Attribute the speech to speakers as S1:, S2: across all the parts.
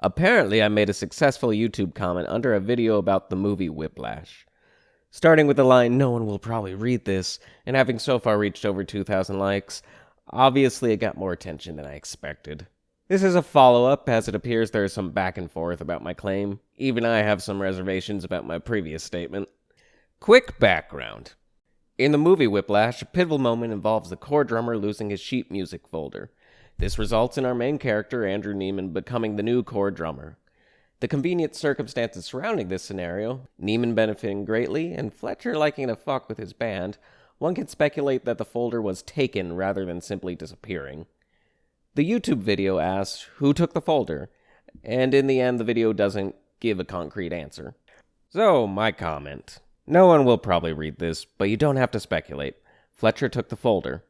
S1: Apparently, I made a successful YouTube comment under a video about the movie Whiplash. Starting with the line, "No one will probably read this," and having so far reached over 2,000 likes, obviously it got more attention than I expected. This is a follow-up, as it appears there is some back and forth about my claim. Even I have some reservations about my previous statement. Quick background. In the movie Whiplash, a pivotal moment involves the core drummer losing his sheet music folder. This results in our main character, Andrew Neiman, becoming the new core drummer. The convenient circumstances surrounding this scenario, Neiman benefiting greatly, and Fletcher liking to fuck with his band, one can speculate that the folder was taken rather than simply disappearing. The YouTube video asks who took the folder, and in the end the video doesn't give a concrete answer. So, my comment. No one will probably read this, but you don't have to speculate. Fletcher took the folder.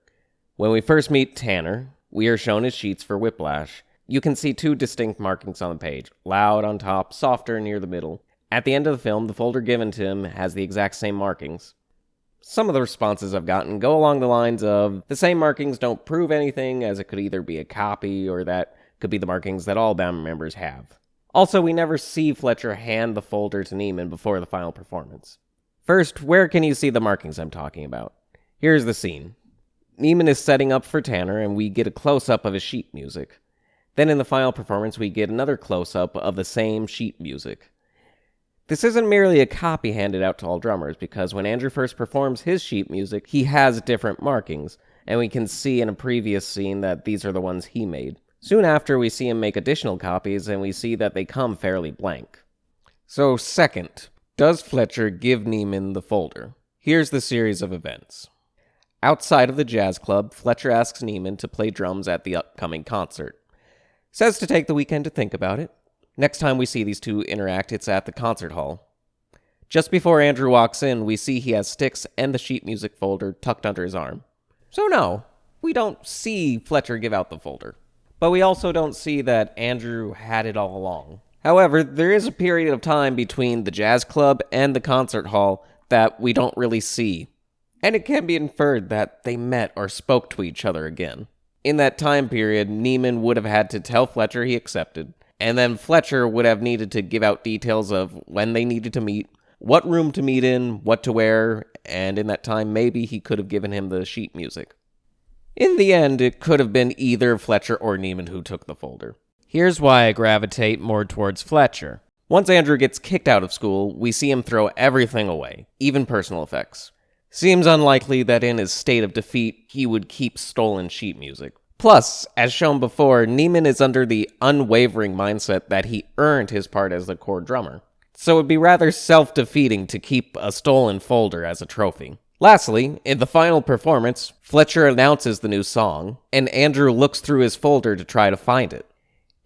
S1: When we first meet Tanner, we are shown his sheets for Whiplash. You can see two distinct markings on the page, loud on top, softer near the middle. At the end of the film, the folder given to him has the exact same markings. Some of the responses I've gotten go along the lines of, the same markings don't prove anything, as it could either be a copy or that could be the markings that all band members have. Also, we never see Fletcher hand the folder to Neiman before the final performance. First, where can you see the markings I'm talking about? Here's the scene. Neiman is setting up for Tanner, and we get a close-up of his sheet music. Then in the final performance, we get another close-up of the same sheet music. This isn't merely a copy handed out to all drummers, because when Andrew first performs his sheet music, he has different markings, and we can see in a previous scene that these are the ones he made. Soon after, we see him make additional copies, and we see that they come fairly blank. So, second, does Fletcher give Neiman the folder? Here's the series of events. Outside of the jazz club, Fletcher asks Neiman to play drums at the upcoming concert. Says to take the weekend to think about it. Next time we see these two interact, it's at the concert hall. Just before Andrew walks in, we see he has sticks and the sheet music folder tucked under his arm. So no, we don't see Fletcher give out the folder. But we also don't see that Andrew had it all along. However, there is a period of time between the jazz club and the concert hall that we don't really see. And it can be inferred that they met or spoke to each other again. In that time period, Neiman would have had to tell Fletcher he accepted, and then Fletcher would have needed to give out details of when they needed to meet, what room to meet in, what to wear, and in that time maybe he could have given him the sheet music. In the end, it could have been either Fletcher or Neiman who took the folder. Here's why I gravitate more towards Fletcher. Once Andrew gets kicked out of school, we see him throw everything away, even personal effects. Seems unlikely that in his state of defeat, he would keep stolen sheet music. Plus, as shown before, Neiman is under the unwavering mindset that he earned his part as the core drummer. So it'd be rather self-defeating to keep a stolen folder as a trophy. Lastly, in the final performance, Fletcher announces the new song, and Andrew looks through his folder to try to find it.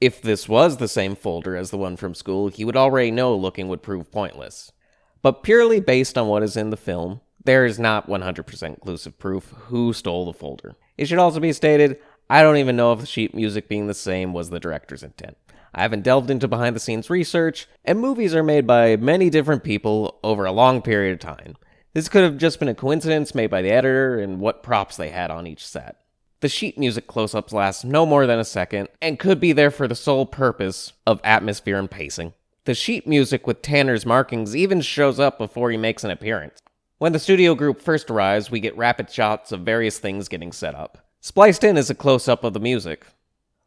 S1: If this was the same folder as the one from school, he would already know looking would prove pointless. But purely based on what is in the film, there is not 100% conclusive proof who stole the folder. It should also be stated, I don't even know if the sheet music being the same was the director's intent. I haven't delved into behind-the-scenes research, and movies are made by many different people over a long period of time. This could have just been a coincidence made by the editor and what props they had on each set. The sheet music close-ups last no more than a second, and could be there for the sole purpose of atmosphere and pacing. The sheet music with Tanner's markings even shows up before he makes an appearance. When the studio group first arrives, we get rapid shots of various things getting set up. Spliced in is a close-up of the music.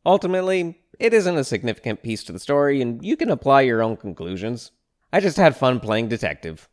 S1: Ultimately, it isn't a significant piece to the story, and you can apply your own conclusions. I just had fun playing detective.